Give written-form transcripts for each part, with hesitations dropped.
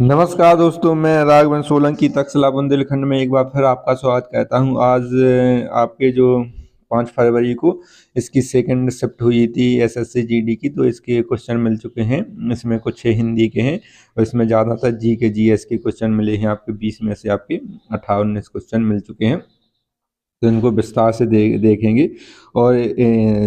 नमस्कार दोस्तों, मैं राघवन सोलंकी तक्षशिला बुंदेलखंड में एक बार फिर आपका स्वागत करता हूं। आज आपके जो 5 फरवरी को इसकी सेकंड शिफ्ट हुई थी एसएससी जीडी की, तो इसके क्वेश्चन मिल चुके हैं। इसमें कुछ हिंदी के हैं और इसमें ज़्यादातर जी के जीएस के क्वेश्चन मिले हैं। आपके 20 में से आपके 18-19 क्वेश्चन मिल चुके हैं, तो इनको विस्तार से देखेंगे। और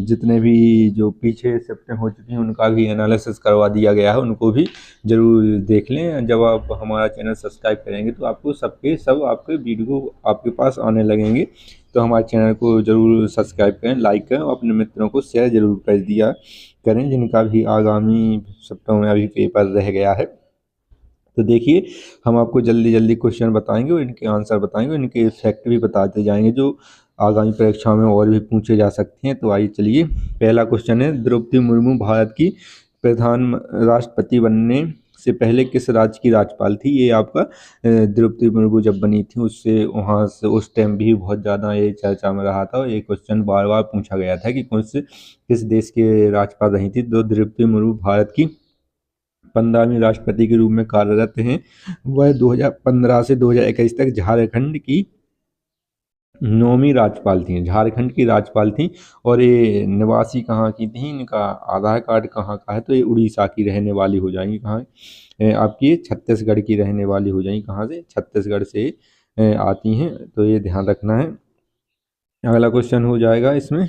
जितने भी जो पीछे शिफ्टें हो चुकी हैं उनका भी एनालिसिस करवा दिया गया है, उनको भी ज़रूर देख लें। जब आप हमारा चैनल सब्सक्राइब करेंगे तो आपको सबके सब आपके वीडियो आपके पास आने लगेंगे। तो हमारे चैनल को ज़रूर सब्सक्राइब करें, लाइक करें और अपने मित्रों को शेयर ज़रूर कर दिया करें जिनका भी आगामी सप्ताह में अभी पेपर रह गया है। तो देखिए, हम आपको जल्दी जल्दी क्वेश्चन बताएंगे और इनके आंसर बताएंगे, इनके फैक्ट भी बताते जाएंगे जो आगामी परीक्षाओं में और भी पूछे जा सकते हैं। तो आइए चलिए, पहला क्वेश्चन है, द्रौपदी मुर्मू भारत की प्रधान राष्ट्रपति बनने से पहले किस राज्य की राज्यपाल थी? ये आपका द्रौपदी मुर्मू जब बनी थी उससे वहाँ से उस टाइम भी बहुत ज़्यादा ये चर्चा में रहा था और ये क्वेश्चन बार बार पूछा गया था कि किस देश के राज्यपाल रही थी। तो द्रौपदी मुर्मू भारत की 15वीं राष्ट्रपति के रूप में कार्यरत हैं। वह 2015 से 2021 तक झारखंड की 9वीं राज्यपाल थी, झारखंड की राज्यपाल थी। और ये निवासी कहाँ की थी, इनका आधार कार्ड कहाँ का है, तो ये उड़ीसा की रहने वाली हो जाएंगी। कहाँ आपकी ये छत्तीसगढ़ की रहने वाली हो जाएंगी। कहाँ से? छत्तीसगढ़ से आती हैं, तो ये ध्यान रखना है। अगला क्वेश्चन हो जाएगा इसमें,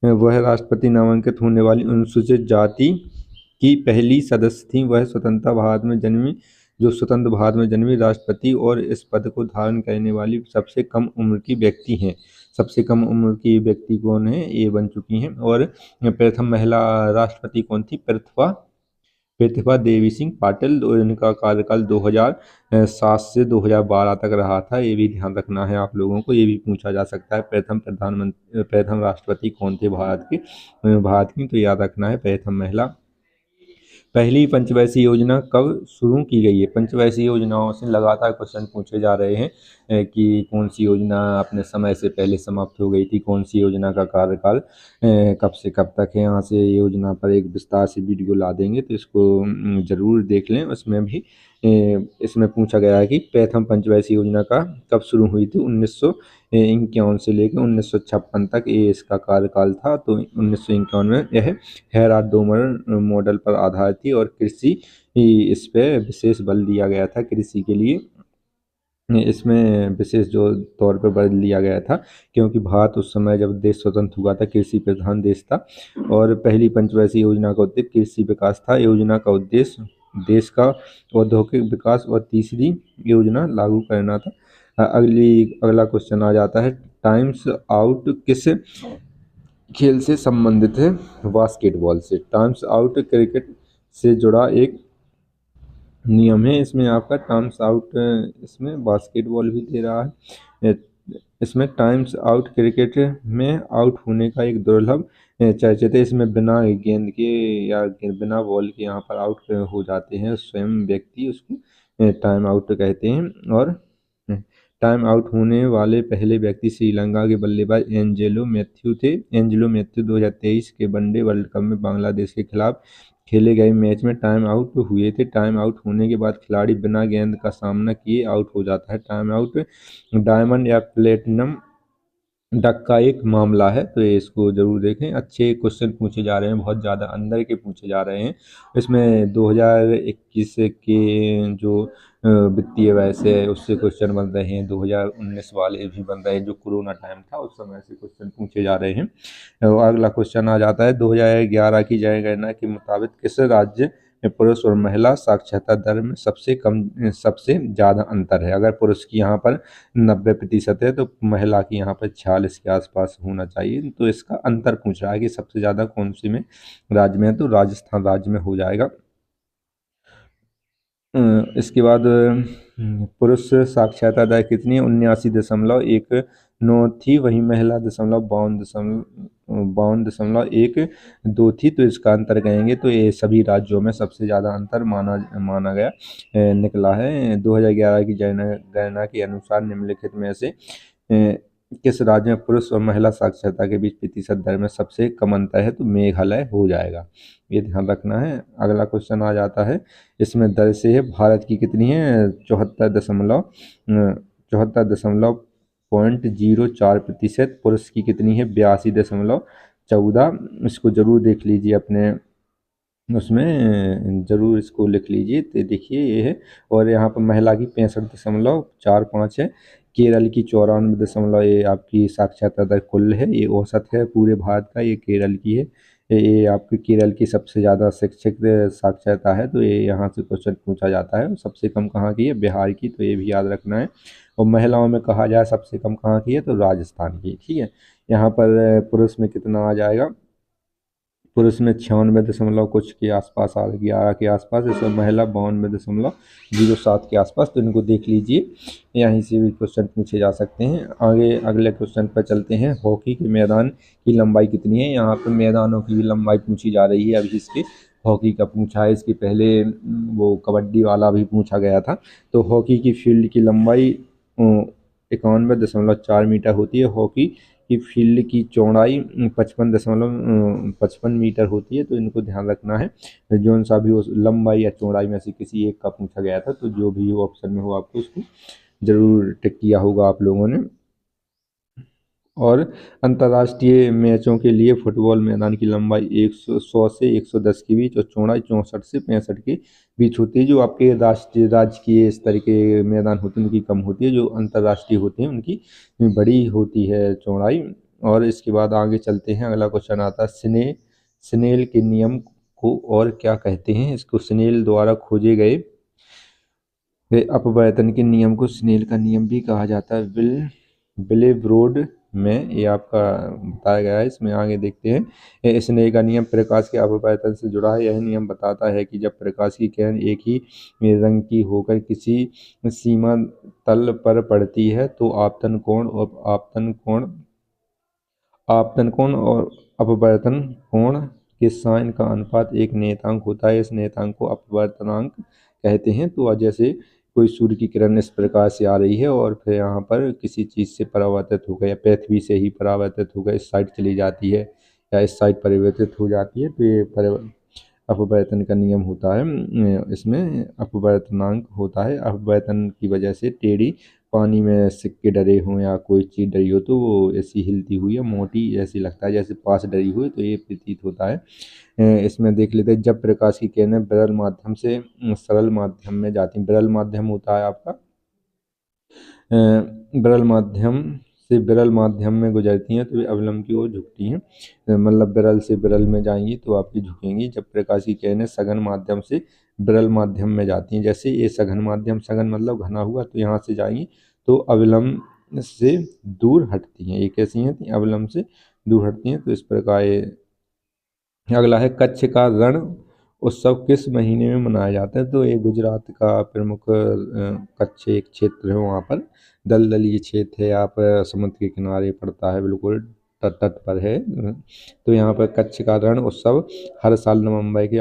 वह राष्ट्रपति नामांकित होने वाली अनुसूचित जाति की पहली सदस्य थी। वह स्वतंत्र भारत में जन्मी राष्ट्रपति और इस पद को धारण करने वाली सबसे कम उम्र की व्यक्ति हैं। सबसे कम उम्र की व्यक्ति कौन है? ये बन चुकी हैं। और प्रथम महिला राष्ट्रपति कौन थी? प्रतिभा देवी सिंह पाटिल। और इनका कार्यकाल 2007 से 2012 तक रहा था। ये भी ध्यान रखना है आप लोगों को, ये भी पूछा जा सकता है। प्रथम राष्ट्रपति कौन थे भारत की? तो याद रखना है प्रथम महिला। पहली पंचवर्षीय योजना कब शुरू की गई है? पंचवर्षीय योजनाओं से लगातार क्वेश्चन पूछे जा रहे हैं कि कौन सी योजना अपने समय से पहले समाप्त हो गई थी, कौन सी योजना का कार्यकाल कब से कब तक है। यहाँ से योजना पर एक विस्तार से वीडियो ला देंगे, तो इसको ज़रूर देख लें। उसमें भी इसमें पूछा गया है कि प्रथम पंचवर्षीय योजना का कब शुरू हुई थी? 1951 से लेकर 1956 तक ये इसका कार्यकाल था। तो 1951 में यह हेरात डोमर मॉडल पर आधारित थी और कृषि इस पे विशेष बल दिया गया था। कृषि के लिए इसमें विशेष जो तौर पर बल दिया गया था, क्योंकि भारत उस समय जब देश स्वतंत्र हुआ था कृषि प्रधान देश था। और पहली पंचवर्षीय योजना का उद्देश्य कृषि विकास था। योजना का उद्देश्य देश का औद्योगिक विकास और तीसरी योजना लागू करना था। अगला क्वेश्चन आ जाता है, टाइम्स आउट किस खेल से संबंधित है? बास्केटबॉल से। टाइम्स आउट क्रिकेट से जुड़ा एक नियम है। इसमें आपका टाइम्स आउट, इसमें बास्केटबॉल भी दे रहा है। इसमें टाइम्स आउट क्रिकेट में आउट होने का एक दुर्लभ चर्चित है। इसमें बिना गेंद के या बिना बॉल के यहाँ पर आउट हो जाते हैं स्वयं व्यक्ति, उसको टाइम आउट कहते हैं। और टाइम आउट होने वाले पहले व्यक्ति श्रीलंका के बल्लेबाज एंजेलो मैथ्यू थे। एंजेलो मैथ्यू 2023 के वनडे वर्ल्ड कप में बांग्लादेश के खिलाफ खेले गए मैच में टाइम आउट हुए थे। टाइम आउट होने के बाद खिलाड़ी बिना गेंद का सामना किए आउट हो जाता है। टाइम आउट डायमंड या प्लेटिनम डक का एक मामला है, तो ये इसको जरूर देखें। अच्छे क्वेश्चन पूछे जा रहे हैं, बहुत ज़्यादा अंदर के पूछे जा रहे हैं। इसमें 2021 के जो वित्तीय वर्ष है उससे क्वेश्चन बन रहे हैं, 2019 वाले भी बन रहे हैं, जो कोरोना टाइम था उस समय से क्वेश्चन पूछे जा रहे हैं। अगला क्वेश्चन आ जाता है, 2011 की जनगणना के मुताबिक किस राज्य में पुरुष और महिला साक्षरता दर में सबसे ज़्यादा अंतर है? अगर पुरुष की यहाँ पर 90% है तो महिला की यहाँ पर 46 के आसपास होना चाहिए। तो इसका अंतर पूछ रहा है कि सबसे ज़्यादा कौन सी में राज्य में है, तो राजस्थान राज्य में हो जाएगा। इसके बाद पुरुष साक्षरता दर कितनी है? 79.19 थी, वहीं महिला 52.12 थी। तो इसका अंतर कहेंगे तो ये सभी राज्यों में सबसे ज़्यादा अंतर माना गया निकला है। 2011 की जनगणना के अनुसार निम्नलिखित में से किस राज्य में पुरुष और महिला साक्षरता के बीच प्रतिशत दर में सबसे कम अंतर है, तो मेघालय हो जाएगा, ये ध्यान रखना है। अगला क्वेश्चन आ जाता है, इसमें दर से है, भारत की कितनी है, 74.04%, पुरुष की कितनी है, 82.14। इसको जरूर देख लीजिए अपने उसमें, जरूर इसको लिख लीजिए, तो देखिए ये है। और यहाँ पर महिला की 65.45 है, केरल की 94 ये आपकी साक्षरता दर कुल है, ये औसत है पूरे भारत का, ये केरल की है। ये आपकी केरल की सबसे ज़्यादा शिक्षित साक्षरता है, तो ये यहाँ से क्वेश्चन पूछा जाता है। सबसे कम कहाँ की है, बिहार की, तो ये भी याद रखना है। और महिलाओं में कहा जाए सबसे कम कहाँ की है, तो राजस्थान की, ठीक है। यहाँ पर पुरुष में कितना आ जाएगा, पुरुष में 96 दशमलव कुछ के आसपास आ, 11 के आसपास, इसमें महिला 92.07 के आसपास। तो इनको देख लीजिए, यहीं से भी क्वेश्चन पूछे जा सकते हैं। आगे अगले क्वेश्चन पर चलते हैं, हॉकी के मैदान की लंबाई कितनी है, यहाँ पर मैदानों की भी लंबाई पूछी जा रही है। अभी इसके हॉकी का पूछा है, इसके पहले वो कबड्डी वाला भी पूछा गया था। तो हॉकी की फील्ड की लंबाई 91.4 मीटर होती है, हॉकी की फील्ड की चौड़ाई 55 मीटर होती है। तो इनको ध्यान रखना है, जौन सा भी उस लंबाई या चौड़ाई में से किसी एक का पूछा गया था, तो जो भी ऑप्शन में हो आपको उसको जरूर टिक किया होगा आप लोगों ने। और अंतर्राष्ट्रीय मैचों के लिए फुटबॉल मैदान की लंबाई 100 से 110 के बीच और चौड़ाई 64 से 65 के बीच होती है। जो आपके राष्ट्रीय राजकीय स्तर के मैदान होते हैं उनकी कम होती है, जो अंतर्राष्ट्रीय होते हैं उनकी बड़ी होती है चौड़ाई। और इसके बाद आगे चलते हैं, अगला क्वेश्चन आता है, स्नेल के नियम को और क्या कहते हैं। इसको स्नेल द्वारा खोजे गए अपवर्तन के नियम को स्नेल का नियम भी कहा जाता है। विलेब्रोड में ये आपका बताया गया है। इसमें आगे देखते हैं, स्नेल का नियम प्रकाश के अपवर्तन से जुड़ा है। यह नियम बताता है कि जब प्रकाश की किरण एक ही रंग की होकर किसी सीमा तल पर पड़ती है, तो आपतन कोण और अपवर्तन कोण के साइन का अनुपात एक नियतांक होता है। इस नियतांक को अपवर्तनांक कहते हैं। तो जैसे कोई सूर्य की किरण इस प्रकार से आ रही है और फिर यहाँ पर किसी चीज़ से परावर्तित हो गया, या पृथ्वी से ही परावर्तित हो गया, इस साइड चली जाती है या इस साइड परिवर्तित हो जाती है, तो ये अपवर्तन का नियम होता है। इसमें अपवर्तनांक होता है। अपवर्तन की वजह से टेढ़ी पानी में सिक्के डरे हों या कोई चीज़ डरी हो, तो वो ऐसी हिलती हुई या मोटी ऐसी लगता है जैसे पास डरी हुई, तो ये प्रतीत होता है। इसमें देख लेते हैं, जब प्रकाश की किरणें विरल माध्यम से सरल माध्यम में जाती हैं, विरल माध्यम होता है आपका, विरल माध्यम से विरल माध्यम में गुजरती हैं तो वे अवलंब की ओर झुकती हैं। मतलब विरल से विरल में जाएंगी तो आपकी झुकेंगी। जब प्रकाश की किरणें सघन माध्यम से विरल माध्यम में जाती हैं, जैसे ये सघन माध्यम, सघन मतलब घना हुआ, तो यहाँ से जाएंगी तो अवलंब से दूर हटती हैं। ये कैसी हैं, अवलंब से दूर हटती हैं। तो इस प्रकार अगला है, कच्छ का रण उत्सव किस महीने में मनाया जाता है। तो ये गुजरात का प्रमुख कच्छ एक क्षेत्र है, वहाँ पर दलदली क्षेत्र है, आप समुद्र के किनारे पड़ता है, बिल्कुल तट पर है। तो यहाँ पर कच्छ का रण उत्सव हर साल नवंबर के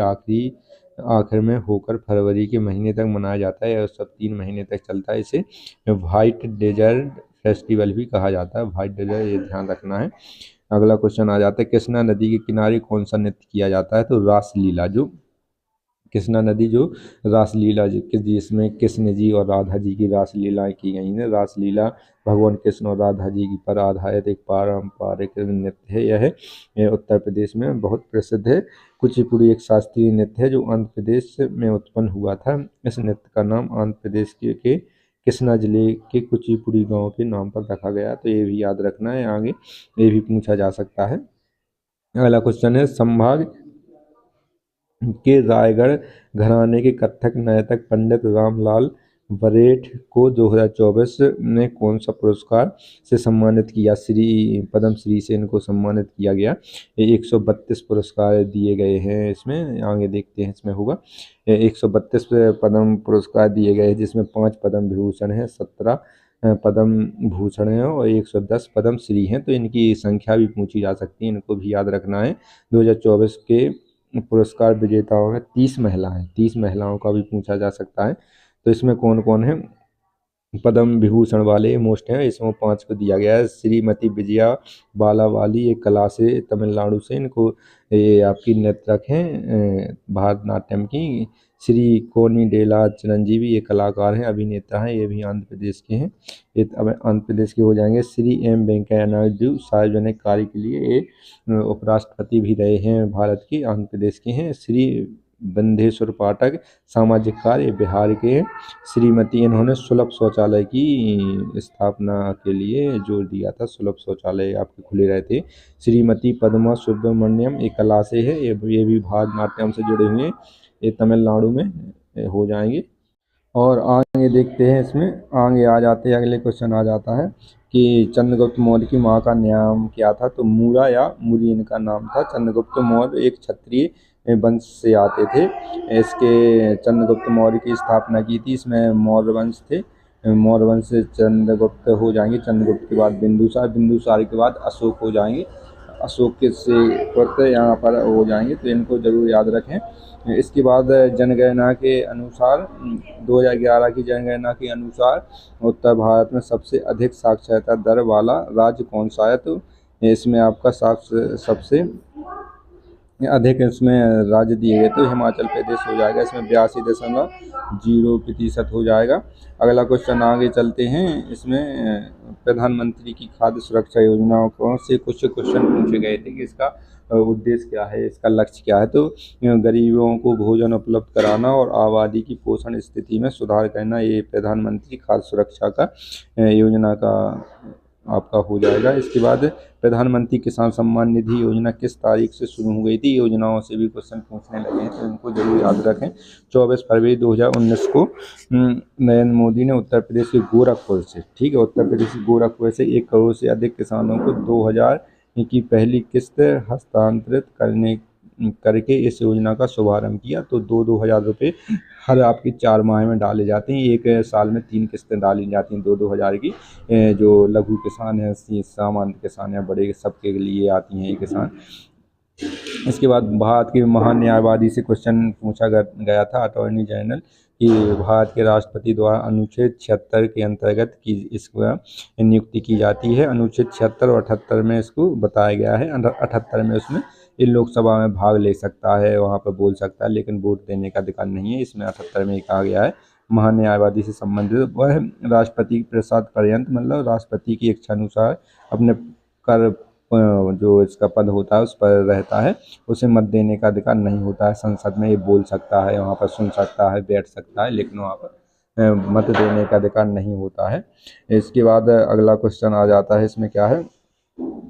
आखिर में होकर फरवरी के महीने तक मनाया जाता है। यह उत्सव 3 महीने तक चलता है। इसे व्हाइट डेजर्ट फेस्टिवल भी कहा जाता है, व्हाइट डेजर्ट, ये ध्यान रखना है। अगला क्वेश्चन आ जाता है, कृष्णा नदी के किनारे कौन सा नृत्य किया जाता है। तो रासलीला, जो कृष्णा नदी जो रासलीला जिसमें कृष्ण जी और राधा जी की रासलीलाएं की गई हैं। रासलीला भगवान कृष्ण और राधा जी की पर आधारित एक पारंपरिक नृत्य है। यह उत्तर प्रदेश में बहुत प्रसिद्ध है। कुचिपुड़ी एक शास्त्रीय नृत्य है जो आंध्र प्रदेश में उत्पन्न हुआ था। इस नृत्य का नाम आंध्र प्रदेश के कृष्णा जिले के कुचिपुड़ी गांव के नाम पर रखा गया। तो ये भी याद रखना है, आगे ये भी पूछा जा सकता है। अगला क्वेश्चन है, संभाग के रायगढ़ घराने के कथक नर्तक पंडित रामलाल बरेठ को 2024 में कौन सा पुरस्कार से सम्मानित किया। पद्म श्री से इनको सम्मानित किया गया। ये 132 पुरस्कार दिए गए हैं। इसमें आगे देखते हैं, इसमें होगा 132 पद्म पुरस्कार दिए गए हैं, जिसमें 5 पद्म विभूषण हैं, 17 पद्म भूषण हैं और 110 पद्म श्री हैं। तो इनकी संख्या भी पूछी जा सकती है, इनको भी याद रखना है। 2024 के पुरस्कार विजेताओं में 30 महिलाएं, 30 महिलाओं का भी पूछा जा सकता है। तो इसमें कौन कौन है, पद्म विभूषण वाले मोस्ट हैं, इसमें 5 को दिया गया है। श्रीमती विजया बाला वाली एक कला से तमिलनाडु से, इनको ये आपकी नर्तक हैं भारतनाट्यम की। श्री कोनिडेला चिरंजीवी ये कलाकार हैं, अभिनेता हैं, ये भी आंध्र प्रदेश के हैं, ये अब आंध्र प्रदेश के हो जाएंगे। श्री एम वेंकैया नायडू सार्वजनिक कार्य के लिए ये उपराष्ट्रपति भी रहे हैं, भारत के, आंध्र प्रदेश के हैं। श्री बंधेश्वर पाठक सामाजिक कार्य बिहार के हैं। श्रीमती, इन्होंने सुलभ शौचालय की स्थापना के लिए जोर दिया था, सुलभ शौचालय आपके खुले रहे थे। श्रीमती पद्मा सुब्रमण्यम एक कला से है, ये भी भारतनाट्यम से जुड़े हुए हैं, ये तमिलनाडु में हो जाएंगे। और आगे देखते हैं, इसमें आगे आ जाते हैं, अगले क्वेश्चन आ जाता है कि चंद्रगुप्त मौर्य की माँ का नाम क्या था, तो मूरा या मुरी इनका नाम था। चंद्रगुप्त मौर्य एक क्षत्रिय वंश से आते थे। इसके चंद्रगुप्त मौर्य की स्थापना की थी, इसमें मौर्य वंश थे, मौर्य वंश से चंद्रगुप्त हो जाएंगे। चंद्रगुप्त के बाद बिंदुसार, बिंदुसार के बाद अशोक हो जाएंगे, अशोक के से यहाँ पर हो जाएंगे, तो इनको जरूर याद रखें। इसके बाद जनगणना के अनुसार 2011 की जनगणना के अनुसार उत्तर भारत में सबसे अधिक साक्षरता दर वाला राज्य कौन सा है, तो इसमें आपका सबसे अधिक इसमें राज्य दिए गए तो हिमाचल प्रदेश हो जाएगा, इसमें 82.0% हो जाएगा। अगला क्वेश्चन आगे चलते हैं, इसमें प्रधानमंत्री की खाद्य सुरक्षा योजनाओं को से कुछ क्वेश्चन पूछे गए थे कि इसका उद्देश्य क्या है, इसका लक्ष्य क्या है, तो गरीबों को भोजन उपलब्ध कराना और आबादी की पोषण स्थिति में सुधार करना, ये प्रधानमंत्री खाद्य सुरक्षा का योजना का आपका हो जाएगा। इसके बाद प्रधानमंत्री किसान सम्मान निधि योजना किस तारीख से शुरू हो गई थी, योजनाओं से भी क्वेश्चन पूछने लगे हैं, तो इनको जरूर याद रखें। 24 फरवरी 2019 को नरेंद्र मोदी ने उत्तर प्रदेश के गोरखपुर से, ठीक है, उत्तर प्रदेश के गोरखपुर से 1 करोड़ से अधिक किसानों को 2000 की पहली किस्त हस्तांतरित करके इस योजना का शुभारंभ किया। तो 2-2 हज़ार रुपये हर आपकी 4 माह में डाले जाते हैं, एक साल में 3 किस्तें डाली जाती हैं 2-2 हज़ार की। जो लघु किसान है, सामान्य किसान है, बड़े सबके लिए आती हैं ये किसान। इसके बाद भारत के महान न्यायवादी से क्वेश्चन पूछा गया था, अटॉर्नी जनरल, कि भारत के राष्ट्रपति द्वारा अनुच्छेद 76 के अंतर्गत की इसका नियुक्ति की जाती है। अनुच्छेद 76 और 78 में इसको बताया गया है। 78 में उसमें ये लोकसभा में भाग ले सकता है, वहाँ पर बोल सकता है, लेकिन वोट देने का अधिकार नहीं है। इसमें 78 में कहा गया है महान न्यायवादी से संबंधित वह राष्ट्रपति प्रसाद पर्यंत, मतलब राष्ट्रपति की इच्छा अनुसार अपने कर जो इसका पद होता है उस पर रहता है, उसे मत देने का अधिकार नहीं होता है। संसद में ये बोल सकता है, वहाँ पर सुन सकता है, बैठ सकता है, लेकिन वहाँ पर मत देने का अधिकार नहीं होता है। इसके बाद अगला क्वेश्चन आ जाता है, इसमें क्या है,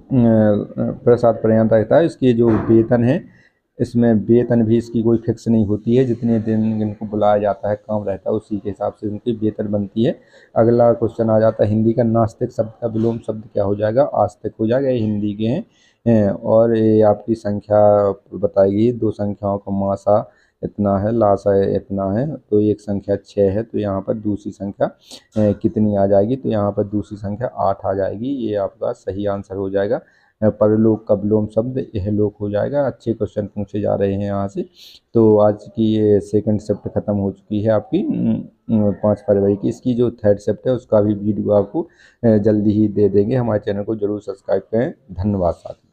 प्रसाद पर्यंत रहता है। इसकी जो वेतन है, इसमें वेतन भी इसकी कोई फिक्स नहीं होती है, जितने दिन इनको बुलाया जाता है, काम रहता है, उसी के हिसाब से इनकी वेतन बनती है। अगला क्वेश्चन आ जाता है हिंदी का नास्तिक शब्द का विलोम शब्द क्या हो जाएगा, आस्तिक हो जाएगा, ये हिंदी के हैं। और ये आपकी संख्या बताएगी, 2 संख्याओं का मासा इतना है, लासा इतना है, तो एक संख्या 6 है, तो यहाँ पर दूसरी संख्या कितनी आ जाएगी, तो यहाँ पर दूसरी संख्या 8 आ जाएगी, ये आपका सही आंसर हो जाएगा। परलोक का विलोम शब्द इहलोक हो जाएगा। अच्छे क्वेश्चन पूछे जा रहे हैं यहाँ से। तो आज की ये सेकंड शिफ्ट खत्म हो चुकी है आपकी 5 फरवरी की। इसकी जो थर्ड शिफ्ट है उसका भी वीडियो आपको जल्दी ही दे देंगे। हमारे चैनल को जरूर सब्सक्राइब करें। धन्यवाद साथियों।